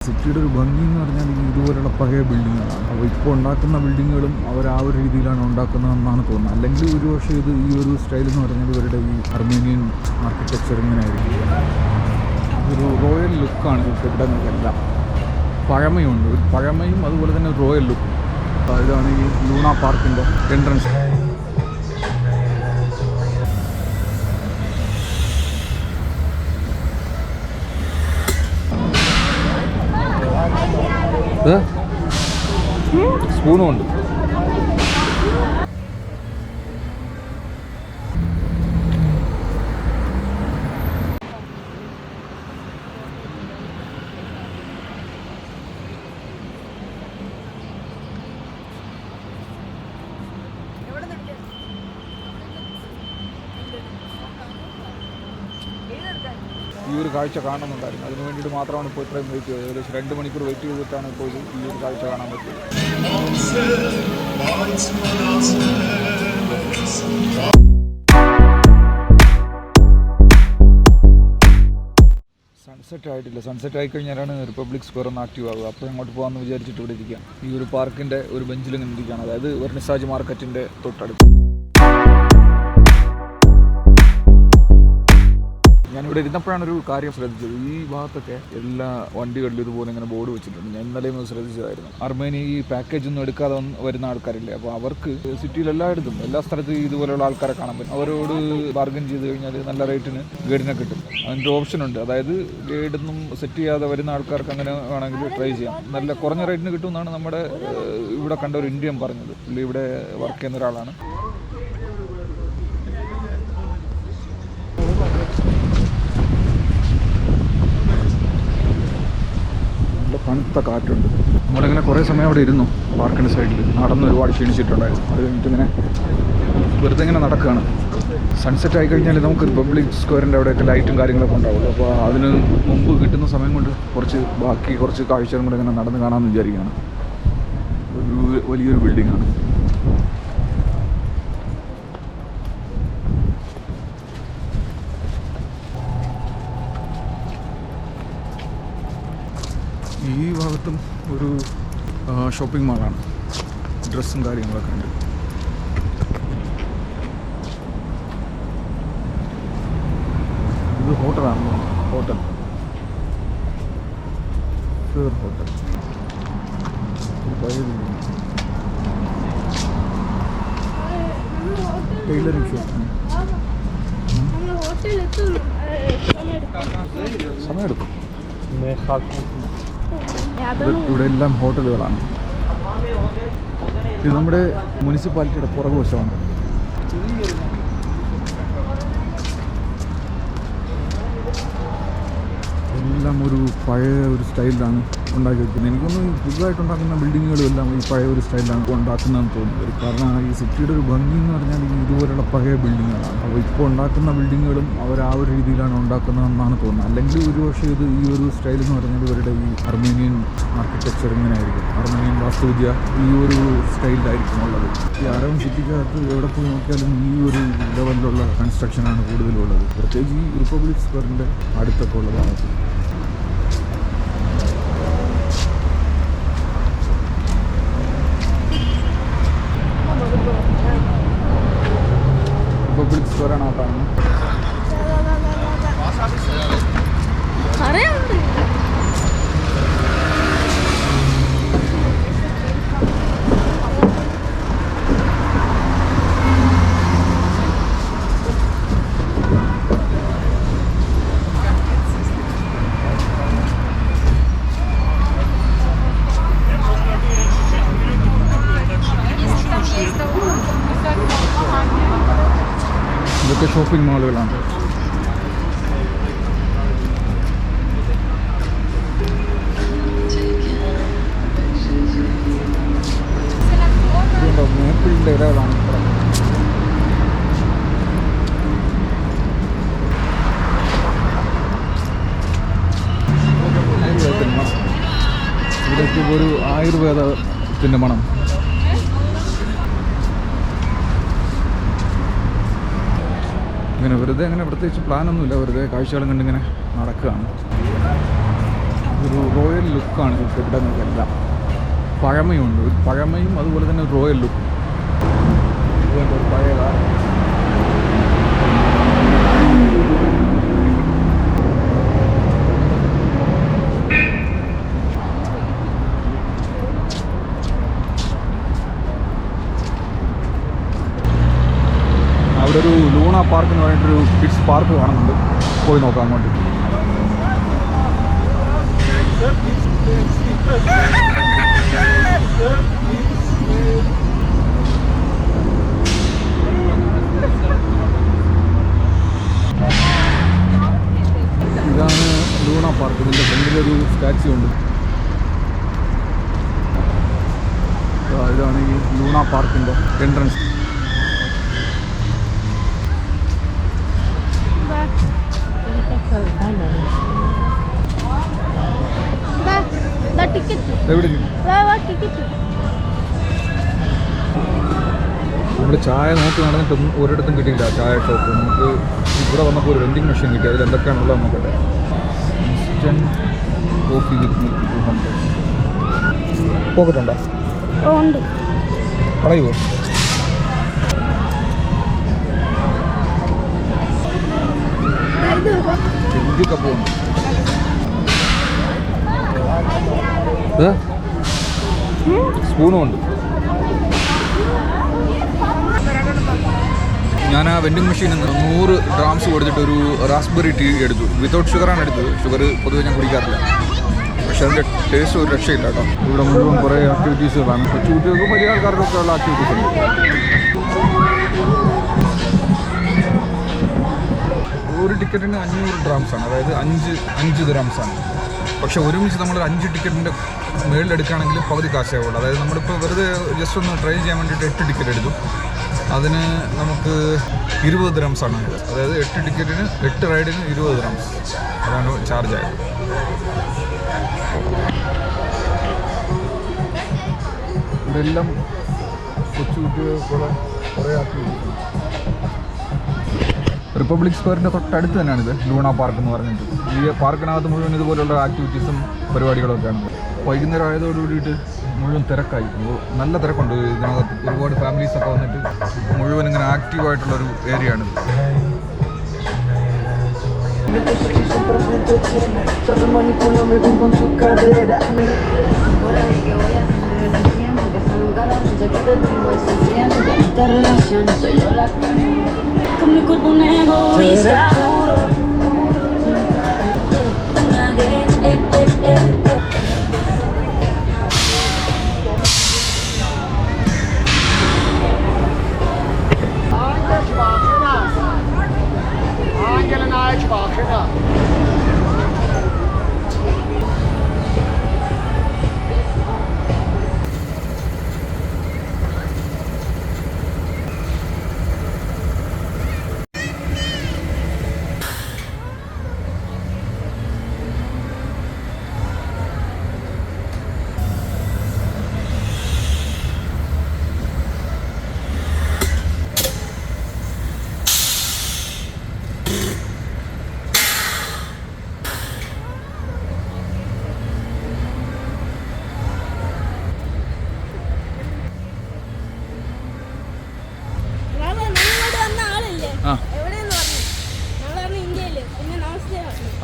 സിറ്റിയുടെ ഒരു ഭംഗി എന്ന് പറഞ്ഞാൽ ഇതുപോലുള്ള പഴയ ബിൽഡിങ്ങുകളാണ്. അപ്പോൾ ഇപ്പോൾ ഉണ്ടാക്കുന്ന ബിൽഡിങ്ങുകളും അവർ ആ ഒരു രീതിയിലാണ് ഉണ്ടാക്കുന്നതെന്നാണ് തോന്നുന്നത്. അല്ലെങ്കിൽ ഒരുപക്ഷെ ഇത് ഈ ഒരു സ്റ്റൈൽ എന്ന് പറഞ്ഞാൽ ഇവരുടെ ഈ അർമേനിയൻ ആർക്കിടെക്ചർ ഇങ്ങനെ ആയിരിക്കും. ഒരു റോയൽ ലുക്കാണ് ഈ കെട്ടിടങ്ങൾക്കെല്ലാം. പഴമയുണ്ട്, ഒരു പഴമയും അതുപോലെ തന്നെ ഒരു റോയൽ ലുക്കും. ഇതാണ് ഈ ലൂണ പാർക്കിൻ്റെ എൻട്രൻസ്. സ്പൂണും ഉണ്ട്. ഈ ഒരു കാഴ്ച കാണുന്നുണ്ടായിരുന്നു. അതിന് വേണ്ടിയിട്ട് മാത്രമാണ് ഇപ്പോൾ ഇത്രയും വെയിറ്റ് ചെയ്തത്. ഏകദേശം 2 മണിക്കൂർ വെയിറ്റ് ചെയ്തിട്ടാണ് ഇപ്പോൾ ഈ ഒരു കാഴ്ച കാണാൻ പറ്റിയത്. സൺസെറ്റ് ആയിട്ടില്ല. സൺസെറ്റ് ആയിക്കഴിഞ്ഞാലാണ് റിപ്പബ്ലിക് സ്ക്വയർ ഒന്ന് ആക്റ്റീവ് ആകുക. അപ്പോൾ അങ്ങോട്ട് പോകാമെന്ന് വിചാരിച്ചിട്ട് ഇവിടെ ഇരിക്കാം. ഈ ഒരു പാർക്കിൻ്റെ ഒരു ബെഞ്ചിൽ ഇങ്ങനെ ഇരിക്കുകയാണ്. അതായത് വെർണിസാജ് മാർക്കറ്റിൻ്റെ തൊട്ടടുത്ത്. ഞാനിവിടെ ഇരുന്നപ്പോഴാണ് ഒരു കാര്യം ശ്രദ്ധിച്ചത്. ഈ ഭാഗത്തൊക്കെ എല്ലാ വണ്ടികളിലും ഇതുപോലെ ഇങ്ങനെ ബോർഡ് വെച്ചിട്ടുണ്ട്. ഞാൻ ഇന്നലെയും ശ്രദ്ധിച്ചതായിരുന്നു. അർമേനിയ ഈ പാക്കേജ് ഒന്നും എടുക്കാതെ വരുന്ന ആൾക്കാരില്ലേ, അപ്പോൾ അവർക്ക് സിറ്റിയിൽ എല്ലായിടത്തും എല്ലാ സ്ഥലത്തും ഇതുപോലെയുള്ള ആൾക്കാരെ കാണാൻ പറ്റും. അവരോട് ബാർഗൻ ചെയ്ത് കഴിഞ്ഞാൽ നല്ല റേറ്റിന് ഗൈഡിനെ കിട്ടും. അതിൻ്റെ ഓപ്ഷൻ ഉണ്ട്. അതായത് ഗൈഡൊന്നും സെറ്റ് ചെയ്യാതെ വരുന്ന ആൾക്കാർക്ക് അങ്ങനെ വേണമെങ്കിൽ ട്രൈ ചെയ്യാം. നല്ല കുറഞ്ഞ റേറ്റിന് കിട്ടുമെന്നാണ് നമ്മുടെ ഇവിടെ കണ്ട ഒരു ഇന്ത്യൻ പറഞ്ഞത്. പുള്ളി ഇവിടെ വർക്ക് ചെയ്യുന്ന ഒരാളാണ്. തണുത്ത കാറ്റുണ്ട്. നമ്മളിങ്ങനെ കുറേ സമയം അവിടെ ഇരുന്നു. പാർക്കിൻ്റെ സൈഡിൽ നടന്ന് ഒരുപാട് ക്ഷീണിച്ചിട്ടുണ്ടായിരുന്നു. അത് കഴിഞ്ഞിട്ട് ഇങ്ങനെ വെറുതെ ഇങ്ങനെ നടക്കുകയാണ്. സൺസെറ്റ് ആയിക്കഴിഞ്ഞാൽ നമുക്ക് റിപ്പബ്ലിക് സ്ക്വയറിൻ്റെ അവിടെയൊക്കെ ലൈറ്റും കാര്യങ്ങളൊക്കെ ഉണ്ടാവുള്ളൂ. അപ്പോൾ അതിന് മുമ്പ് കിട്ടുന്ന സമയം കൊണ്ട് കുറച്ച് കാഴ്ചകളും കൂടെ ഇങ്ങനെ നടന്ന് കാണാമെന്ന് വിചാരിക്കുകയാണ്. ഒരു വലിയൊരു ബിൽഡിങ്ങാണ്. ഈ ഭാഗത്തും ഒരു ഷോപ്പിംഗ് മാളാണ്. ഡ്രസ്സും കാര്യങ്ങളൊക്കെ ഉണ്ട്. ഇത് ഹോട്ടലാണ്. Hotel tailoring shop. സമയമെടുക്കും. ഇവിടെ എല്ലാം ഹോട്ടലുകളാണ്. ഇത് നമ്മുടെ മുനിസിപ്പാലിറ്റിയുടെ പുറകുവശമാണ്. എല്ലാം ഒരു പഴയ ഒരു സ്റ്റൈലിലാണ് ഉണ്ടാക്കി വെക്കുന്നത്. എനിക്കൊന്നും പുതുതായിട്ടുണ്ടാക്കുന്ന ബിൽഡിങ്ങുകളും എല്ലാം ഈ പഴയ ഒരു സ്റ്റൈലിലാണ് ഉണ്ടാക്കുന്നതെന്ന് തോന്നുന്നത്. കാരണം ഈ സിറ്റിയുടെ ഒരു ഭംഗി എന്ന് പറഞ്ഞാൽ ഇതുപോലുള്ള പഴയ ബിൽഡിങ്ങുകളാണ്. അപ്പോൾ ഇപ്പോൾ ഉണ്ടാക്കുന്ന ബിൽഡിങ്ങുകളും അവർ ആ ഒരു രീതിയിലാണ് ഉണ്ടാക്കുന്നതെന്നാണ് തോന്നുന്നത്. അല്ലെങ്കിൽ ഒരുപക്ഷെ ഇത് ഈ ഒരു സ്റ്റൈൽ എന്ന് പറഞ്ഞാൽ ഇവരുടെ ഈ അർമേനിയൻ ആർക്കിടെക്ചർ ഇങ്ങനെ ആയിരിക്കും. അർമേനിയൻ വാസ്തുവിദ്യ ഈ ഒരു സ്റ്റൈലിലായിരിക്കും ഉള്ളത്. ഈ അറബൻ സിറ്റിക്കകത്ത് എവിടെ പോയി നോക്കിയാലും ഈ ഒരു ലെവലിലുള്ള കൺസ്ട്രക്ഷനാണ് കൂടുതലുള്ളത്. പ്രത്യേകിച്ച് ഈ റിപ്പബ്ലിക് സ്ക്വയറിൻ്റെ അടുത്തൊക്കെ ഉള്ള ഭാഗത്ത്. റിപ്പബ്ലിക് സ്ക്വയറാണ് ആ കാണുന്നത്. ഇതൊക്കെ ഷോപ്പിംഗ് മാളുകളാണ്. മേപ്പിളിൻ്റെ ഇലകളാണ്. ഇവിടേക്ക് ഒരു ആയുർവേദത്തിൻ്റെ മണം. ഇങ്ങനെ വെറുതെ അങ്ങനെ പ്രത്യേകിച്ച് പ്ലാനൊന്നുമില്ല. വെറുതെ കാഴ്ചകളും കണ്ടിങ്ങനെ നടക്കുകയാണ്. ഒരു റോയൽ ലുക്കാണ് ഈ കെട്ടിടങ്ങൾക്കെല്ലാം. പഴമയുണ്ട്, ഒരു പഴമയും അതുപോലെ തന്നെ ഒരു റോയൽ ലുക്കും. ഇതുകൊണ്ട് ഒരു പഴയ കാലം. അവിടെ ഒരു ലൂണ പാർക്ക് എന്ന് പറഞ്ഞിട്ടൊരു കിഡ്സ് പാർക്ക് കാണുന്നുണ്ട്. പോയി നോക്കാം അങ്ങോട്ട്. ഇതാണ് ലൂണ പാർക്ക്. ഇതിൻ്റെ ഫ്രണ്ടിലൊരു സ്റ്റാച്യു ഉണ്ട്. ഇതാണ് ഈ ലൂണ പാർക്കിൻ്റെ എൻട്രൻസ്. നമ്മൾ ചായ നോക്കി നടന്നിട്ടും ഒരിടത്തും കിട്ടിയില്ല ചായ ഷോപ്പ്. നമുക്ക് ഇവിടെ വന്നപ്പോൾ ഒരു വെൻഡിങ് മെഷീൻ കിട്ടി. അതിൽ എന്തൊക്കെയാണുള്ളത് നോക്കട്ടെ. Instant coffee with milk 200. പോക്കറ്റുണ്ടോ? കളയുമോ? ചെറിയ കപ്പുണ്ട്. സ്പൂണും ഉണ്ട്. ഞാൻ ആ വെൻഡിങ് മെഷീനിൽ നിന്ന് 100 ഡ്രാംസ് കൊടുത്തിട്ട് ഒരു റാസ്ബെറി ടീ എടുത്തു. വിത്തൗട്ട് ഷുഗറാണ് എടുത്തത്. ഷുഗർ പൊതുവെ ഞാൻ കുടിക്കാറില്ല. പക്ഷെ അതിൻ്റെ ടേസ്റ്റ് ഒരു രക്ഷയില്ല കേട്ടോ. ഇവിടെ മുഴുവൻ കുറേ ആക്ടിവിറ്റീസുകളാണ്. കൊച്ചു കുട്ടികൾക്കും വലിയ ആൾക്കാർക്കൊക്കെ ഉള്ള ആക്ടിവിറ്റീസ് ഉണ്ട്. ഒരു ടിക്കറ്റിന് 500 ഡ്രാംസാണ്, അതായത് 5 ദിർഹംസാണ്. പക്ഷെ ഒരുമിച്ച് നമ്മൾ 5 ടിക്കറ്റിൻ്റെ മേളിലെടുക്കുകയാണെങ്കിൽ പകുതി കാശേ ഉള്ളൂ. അതായത് നമ്മളിപ്പോൾ വെറുതെ ജസ്റ്റ് ഒന്ന് ട്രൈ ചെയ്യാൻ വേണ്ടിയിട്ട് 8 ടിക്കറ്റ് എടുത്തു. അതിന് നമുക്ക് 20 ദിർഹംസാണ്. അതായത് 8 ടിക്കറ്റിന് 8 റൈഡിന് 20 ദിർഹംസ്. അതാണ് ചാർജ് ആയത്. ഇവിടെ എല്ലാം കൊച്ചുകുട്ടികൾക്കുള്ള കുറേ ആക്ടിവിറ്റീസ്. റിപ്പബ്ലിക് സ്ക്വയറിൻ്റെ തൊട്ടടുത്ത് തന്നെയാണിത് ലൂണ പാർക്ക് എന്ന് പറഞ്ഞിട്ട്. ഈ പാർക്കിനകത്ത് മുഴുവൻ ഇതുപോലുള്ള ആക്ടിവിറ്റീസും പരിപാടികളൊക്കെയാണ്. വൈകുന്നേരം ആയതോടുകൂടിയിട്ട് മുഴുവൻ തിരക്കായി. നല്ല തിരക്കുണ്ട് ഇതിനകത്ത്. ഒരുപാട് ഫാമിലീസൊക്കെ വന്നിട്ട് മുഴുവൻ ഇങ്ങനെ ആക്റ്റീവായിട്ടുള്ളൊരു ഏരിയ ആണിത്. Con mi cuerpo un egoísta.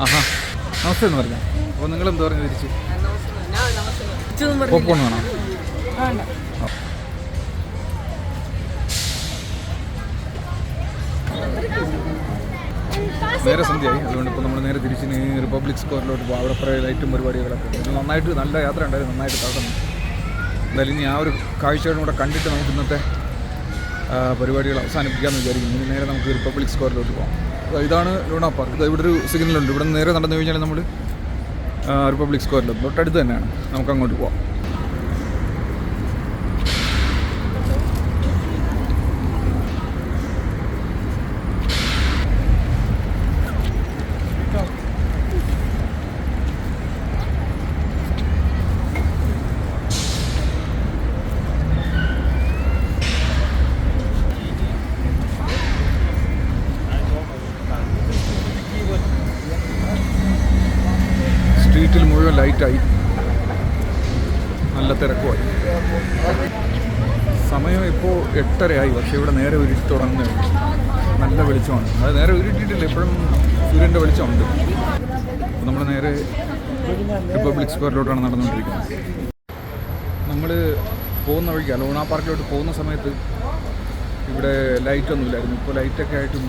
ആഹാ, നമസ്തേ എന്ന് പറഞ്ഞാൽ. അപ്പോൾ നിങ്ങൾ എന്താ പറഞ്ഞു തിരിച്ച്? പോപ്കോൺ വേണോ? നേരെ സന്ധ്യയായി. അതുകൊണ്ട് ഇപ്പോൾ നമ്മൾ നേരെ തിരിച്ച് റിപ്പബ്ലിക് സ്ക്വയറിലോട്ട് പോകും. അവിടെ കുറേ ലൈറ്റും പരിപാടികളൊക്കെ ഉണ്ട്. നന്നായിട്ട് നല്ല യാത്ര ഉണ്ടായിരുന്നു. നന്നായിട്ട് തകർന്നു. എന്തായാലും ഇനി ആ ഒരു കാഴ്ചകളും കൂടെ കണ്ടിട്ട് നമുക്ക് ഇന്നത്തെ പരിപാടികൾ അവസാനിപ്പിക്കാമെന്ന് വിചാരിക്കുന്നു. ഇനി നേരെ നമുക്ക് റിപ്പബ്ലിക് സ്ക്വയറിലോട്ട് പോകാം. ഇതാണ് ലൂണ പാർക്ക്. ഇവിടെ ഒരു സിഗ്നലുണ്ട്. ഇവിടെ നേരെ നടന്നു കഴിഞ്ഞാൽ നമ്മൾ റിപ്പബ്ലിക് സ്ക്വയറിൽ തൊട്ടടുത്ത് തന്നെയാണ്. നമുക്ക് അങ്ങോട്ട് പോവാം. സ്ട്രീറ്റിൽ മുഴുവൻ ലൈറ്റ് നല്ല തിരക്കുമായി. സമയം ഇപ്പോൾ 8:30 പക്ഷേ ഇവിടെ നേരെ ഉരുട്ടി തുടങ്ങുന്നത് നല്ല വെളിച്ചമാണ്. അത് നേരെ ഉരുട്ടിയിട്ടില്ല, ഇപ്പോഴും സൂര്യൻ്റെ വെളിച്ചമുണ്ട്. അപ്പോൾ നമ്മൾ നേരെ റിപ്പബ്ലിക് സ്ക്വയറിലോട്ടാണ് നടന്നുകൊണ്ടിരിക്കുന്നത്. നമ്മൾ പോകുന്ന വഴിക്ക് ലൂണ പാർക്കിലോട്ട് പോകുന്ന സമയത്ത് ഇവിടെ ലൈറ്റൊന്നുമില്ലായിരുന്നു. ഇപ്പോൾ ലൈറ്റൊക്കെ ആയിട്ട്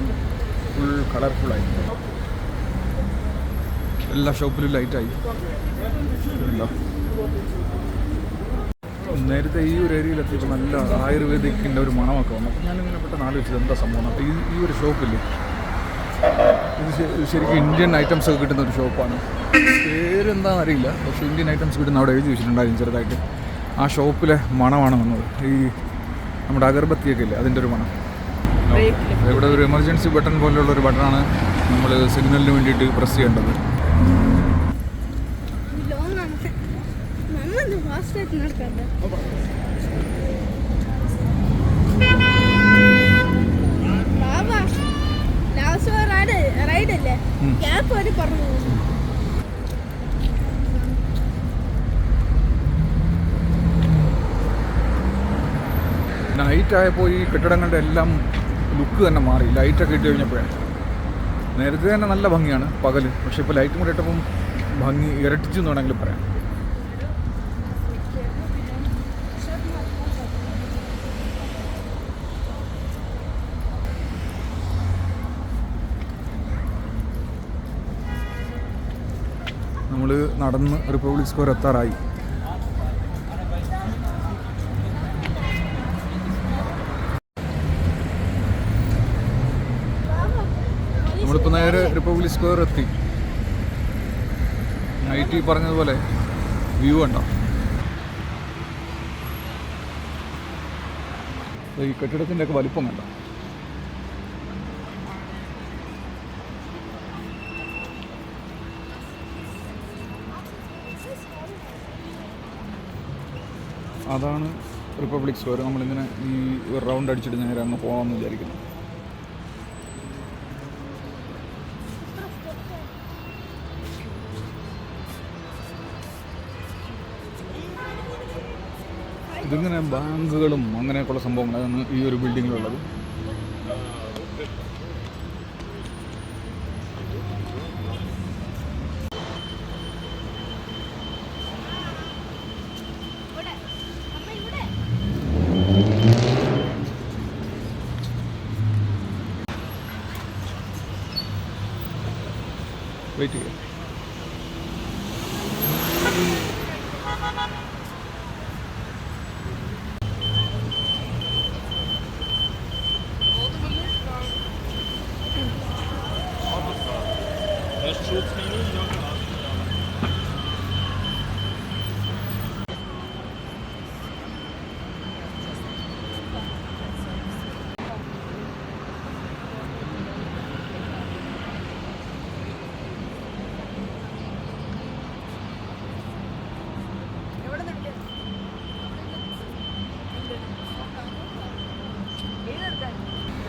ഫുൾ കളർഫുള്ളായിരുന്നു. എല്ലാ ഷോപ്പിലും ലൈറ്റായി. നേരത്തെ ഈ ഒരു ഏരിയയിലെത്തിയപ്പോൾ നല്ല ആയുർവേദിക്കിൻ്റെ ഒരു മണമൊക്കെ വന്നു. അപ്പോൾ ഞാനിങ്ങനെ പെട്ടെന്ന് ആലോചിച്ചത് എന്താ സംഭവം. അപ്പോൾ ഈ ഒരു ഷോപ്പില്ലേ, ഇത് ശരിക്കും ഇന്ത്യൻ ഐറ്റംസ് ഒക്കെ കിട്ടുന്ന ഒരു ഷോപ്പാണ്. പേരെന്താണെന്ന് അറിയില്ല, പക്ഷേ ഇന്ത്യൻ ഐറ്റംസ് കിട്ടുന്ന അവിടെ എഴുതി വെച്ചിട്ടുണ്ടായിരുന്നു ചെറുതായിട്ട്. ആ ഷോപ്പിലെ മണമാണ് വന്നത്. ഈ നമ്മുടെ അഗർബത്തിയൊക്കെ ഇല്ലേ, അതിൻ്റെ ഒരു മണം. ഇവിടെ ഒരു എമർജൻസി ബട്ടൺ പോലെയുള്ള ഒരു ബട്ടണാണ് നമ്മൾ സിഗ്നലിന് വേണ്ടിയിട്ട് പ്രസ് ചെയ്യേണ്ടത്. നൈറ്റായപ്പോൾ ഈ കെട്ടിടങ്ങളുടെ എല്ലാം ലുക്ക് തന്നെ മാറി. ലൈറ്റൊക്കെ ഇട്ട് കഴിഞ്ഞപ്പോഴേ, നേരത്തെ തന്നെ നല്ല ഭംഗിയാണ് പകൽ, പക്ഷേ ഇപ്പോൾ ലൈറ്റും കൂടെ ഇട്ടപ്പം ഭംഗി ഇരട്ടിച്ചു എന്ന് വേണമെങ്കിൽ പറയാം. നമ്മൾ നടന്ന് റിപ്പബ്ലിക് സ്ക്വയർ എത്താറായി. നമ്മളിപ്പോൾ നേരെ റിപ്പബ്ലിക് സ്ക്വയർ എത്തി. നൈറ്റ് പറഞ്ഞതുപോലെ വ്യൂ ഉണ്ടോ? ഈ കെട്ടിടത്തിൻ്റെ ഒക്കെ വലിപ്പം കണ്ടോ? അതാണ് റിപ്പബ്ലിക് സ്ക്വയർ. നമ്മളിങ്ങനെ ഈ ഒരു റൗണ്ട് അടിച്ചിട്ട് നേരെ അങ്ങ് പോകാമെന്ന് വിചാരിക്കുന്നു. ഇതിങ്ങനെ ബാങ്കുകളും അങ്ങനെയൊക്കെയുള്ള സംഭവങ്ങളാണ് ഈ ഒരു ബിൽഡിങ്ങിലുള്ളത്. വെയിറ്റ് ചെയ്യാം.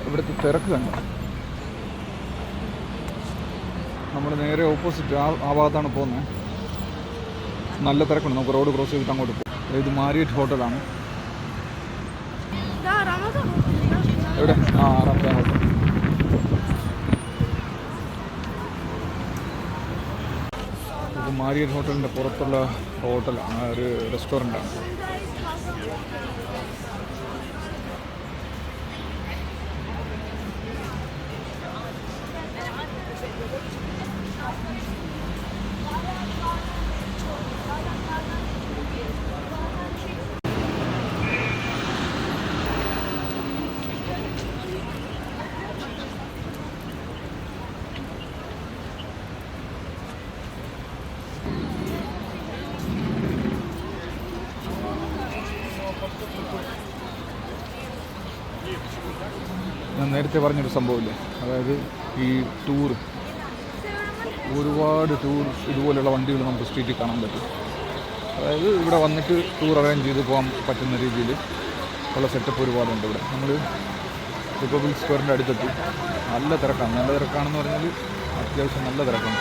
ഇവിടുത്തെ തിരക്ക് കണ്ടു. നമ്മൾ നേരെ ഓപ്പോസിറ്റ് ആ ഭാഗത്താണ് പോകുന്നത്. നല്ല തിരക്കുണ്ട്. നമുക്ക് റോഡ് ക്രോസ് ചെയ്തിട്ട് അങ്ങോട്ട് പോകും. ഇത് മാരിയറ്റ് ഹോട്ടലാണ്. എവിടെ? റമദാൻ ഹോട്ടൽ. ഇത് മാരിയറ്റ് ഹോട്ടലിൻ്റെ പുറത്തുള്ള ഹോട്ടലാണ്, ഒരു റെസ്റ്റോറൻ്റാണ്. ഞാൻ നേരത്തെ പറഞ്ഞൊരു സംഭവമില്ലേ, അതായത് ഈ ടൂർ, ഒരുപാട് ടൂർ ഇതുപോലെയുള്ള വണ്ടികൾ നമുക്ക് സ്ട്രീറ്റിൽ കാണാൻ പറ്റും. അതായത് ഇവിടെ വന്നിട്ട് ടൂർ അറേഞ്ച് ചെയ്ത് പോകാൻ പറ്റുന്ന രീതിയിൽ ഉള്ള സെറ്റപ്പ് ഒരുപാടുണ്ട് ഇവിടെ. നമ്മൾ റിപ്പബ്ലിക് സ്ക്വയറിൻ്റെ അടുത്തെത്തി. നല്ല തിരക്കാണ്. നല്ല തിരക്കാണെന്ന് പറഞ്ഞാൽ അത്യാവശ്യം നല്ല തിരക്കാണ്.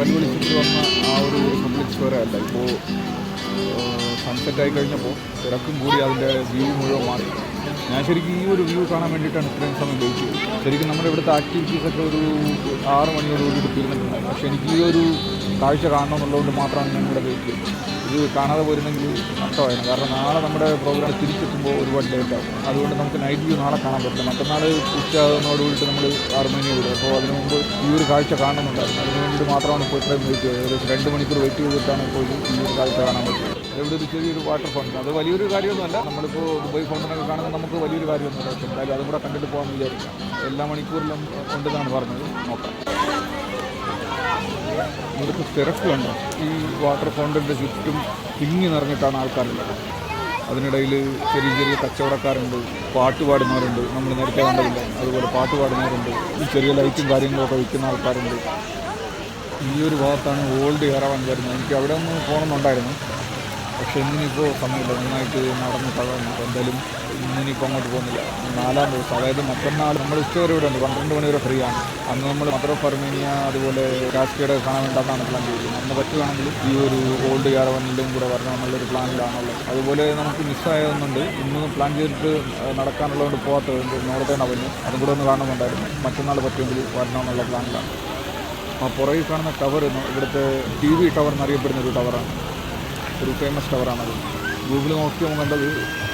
പകൽ വിളിച്ചിട്ട് വന്ന ആ ഒരു പബ്ലിക് സ്ക്വയർ അല്ല. ഇപ്പോൾ സൺസെറ്റ് ആയി കഴിഞ്ഞപ്പോൾ തിരക്കും കൂടി അതിൻ്റെ വ്യൂ മുഴുവൻ മാറി. ഞാൻ ശരിക്കും ഈ ഒരു വ്യൂ കാണാൻ വേണ്ടിയിട്ടാണ് ഇത്രയും സമയം വെയിറ്റ് ചെയ്തത്. ശരിക്കും നമ്മുടെ ഇവിടുത്തെ ആക്ടിവിറ്റീസൊക്കെ ഒരു 6 മണിയോടുകൂടി തീർന്നിട്ടുണ്ടായിരുന്നു. പക്ഷേ എനിക്ക് ഈ ഒരു കാഴ്ച കാണണമെന്നുള്ളതുകൊണ്ട് മാത്രമാണ് ഞാൻ ഇവിടെ വെയിറ്റ് ചെയ്തത്. ഇത് കാണാതെ പോയിരുന്നെങ്കിൽ നഷ്ടമായിരുന്നു. കാരണം നാളെ നമ്മുടെ പ്രോഗ്രാം തിരിച്ചെത്തുമ്പോൾ ഒരുപാട് ലേറ്റാവും. അതുകൊണ്ട് നമുക്ക് നൈറ്റ് വ്യൂ നാളെ കാണാൻ പറ്റില്ല. മറ്റന്നാൾ ഉച്ചയോടുകൂടിയിട്ട് നമ്മൾ അർമേനിയ വിടും. അപ്പോൾ അതിന് മുമ്പ് ഈ ഒരു കാഴ്ച കാണണമെന്നുണ്ടായിരുന്നു. അതിന് വേണ്ടിയിട്ട് മാത്രമാണ് ഇപ്പോൾ ഇത്രയും വെയിറ്റ് ചെയ്തത്. ഏകദേശം 2 മണിക്കൂർ വെയിറ്റ് ചെയ്തിട്ടാണ് ഇപ്പോൾ ഈ ഒരു കാഴ്ച കാണാൻ പറ്റുന്നത്. ഇവിടെ ഒരു ചെറിയൊരു വാട്ടർ ഫൗണ്ടൻ, അത് വലിയൊരു കാര്യമൊന്നുമല്ല. നമ്മളിപ്പോൾ ദുബായ് ഫൗണ്ടനൊക്കെ കാണുമ്പോൾ നമുക്ക് വലിയൊരു കാര്യമൊന്നുമില്ല. പക്ഷേ എന്തായാലും അതും കൂടെ കണ്ടിട്ട് പോകാമെന്ന് വിചാരിക്കാം. എല്ലാ മണിക്കൂറിലും ഉണ്ടെന്നാണ് പറഞ്ഞത്. നോക്കാം. ഇവിടുത്തെ തിരക്കുണ്ട്. ഈ വാട്ടർ ഫൗണ്ടൻ്റെ ചുറ്റും തിങ്ങി നിറഞ്ഞിട്ടാണ് ആൾക്കാരുള്ളത്. അതിനിടയിൽ ചെറിയ ചെറിയ കച്ചവടക്കാരുണ്ട്, പാട്ട് പാടുന്നവരുണ്ട്, നമ്മൾ നേരത്തെ കണ്ടതില്ല അതുപോലെ പാട്ട് പാടുന്നവരുണ്ട്, ഈ ചെറിയ ലൈറ്റും കാര്യങ്ങളൊക്കെ വിൽക്കുന്ന ആൾക്കാരുണ്ട്. ഈ ഒരു ഭാഗത്താണ് ഓൾഡ് എയറാവാൻ വരുന്നത്. എനിക്ക് അവിടെ ഒന്ന് പോകണമെന്നുണ്ടായിരുന്നു. പക്ഷേ ഇന്നിപ്പോൾ സമയമില്ല, നന്നായിട്ട് നടന്ന് തകർന്നു. അപ്പോൾ എന്തായാലും ഇന്നിപ്പോൾ അങ്ങോട്ട് പോകുന്നില്ല. 4-ാം ദിവസം, അതായത് മറ്റന്നാൾ നമ്മൾ ഉച്ചവരെ ഇവിടെ ഉണ്ട്, 12 മണി വരെ ഫ്രീ ആണ്. അന്ന് നമ്മൾ മദർ ഓഫ് അർമേനിയ അതുപോലെ കാസ്കേഡ് കാണാൻ വേണ്ടാന്നാണ് പ്ലാൻ ചെയ്തത്. അന്ന് പറ്റുകയാണെങ്കിൽ ഈ ഒരു ഓൾഡ് യാരവനിലും കൂടെ വരണമെന്നുള്ളൊരു പ്ലാനിലാണുള്ളത്. അതുപോലെ നമുക്ക് മിസ്സായതൊന്നുണ്ട്. ഇന്ന് പ്ലാൻ ചെയ്തിട്ട് നടക്കാനുള്ളതുകൊണ്ട് പോകാത്തതുണ്ട്. നോർത്തേൺ അവന് അതും കൂടെ ഒന്ന് കാണുന്നുണ്ടായിരുന്നു. മറ്റന്നാൾ പറ്റുമെങ്കിൽ വരണമെന്നുള്ള പ്ലാനിലാണ്. ആ പുറകിൽ കാണുന്ന ടവർ ഇവിടുത്തെ TV ടവർ എന്നറിയപ്പെടുന്ന ഒരു ടവറാണ്. ഒരു ഫേമസ് ടവറാണത്. ഗൂഗിൾ നോക്കിയാൽ കണ്ടത്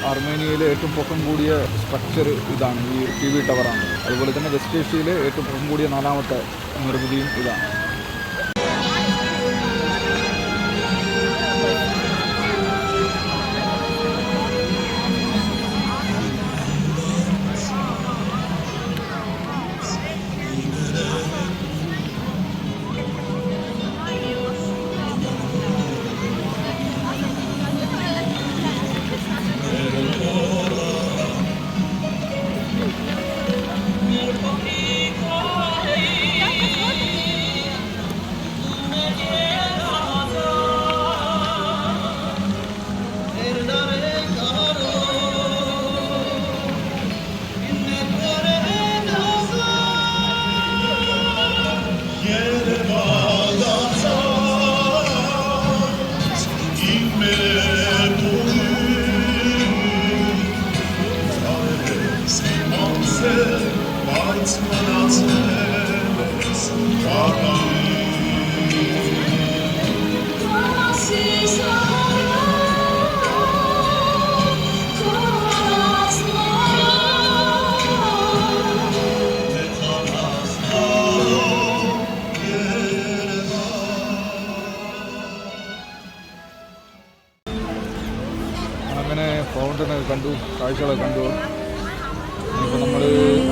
അർമേനിയയിലെ ഏറ്റവും പൊക്കം കൂടിയ സ്ട്രക്ചർ ഇതാണ്, ഈ TV ടവറാണ്. അതുപോലെ തന്നെ വെസ്റ്റ് ഏഷ്യയിലെ ഏറ്റവും പൊക്കം കൂടിയ 4ാമത്തെ നിർമ്മിതിയും ഇതാണ്. അങ്ങനെ ഫൗണ്ടനൊക്കെ കണ്ടു, കാഴ്ചകളൊക്കെ കണ്ടു. ഇപ്പോൾ നമ്മൾ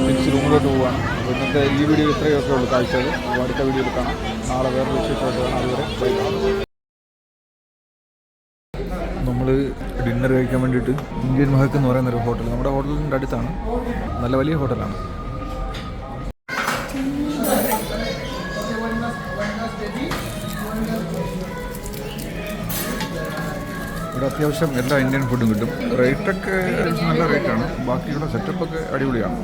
തിരിച്ച് റൂമിലോട്ട് പോവുകയാണ്. അപ്പോൾ ഇന്നത്തെ ഈ വീഡിയോ ഇത്രയൊക്കെ ഉള്ളൂ കാഴ്ചകൾ. അപ്പോൾ അടുത്ത വീഡിയോയിൽ കാണാം. നാളെ വേറൊരു വിശേഷമായിട്ട് കാണാം. അതുവരെ ബൈ. നമ്മൾ ഡിന്നർ കഴിക്കാൻ വേണ്ടിയിട്ട് ഇന്ത്യൻ മഹക്ക് എന്ന് പറയുന്നൊരു ഹോട്ടൽ, നമ്മുടെ ഹോട്ടലിൻ്റെ അടുത്താണ്. നല്ല വലിയ ഹോട്ടലാണ്. ഇവിടെ അത്യാവശ്യം എല്ലാ ഇന്ത്യൻ ഫുഡും കിട്ടും. റേറ്റൊക്കെ നല്ല റേറ്റാണ്. ബാക്കിയുള്ള സെറ്റപ്പൊക്കെ അടിപൊളിയാണ്.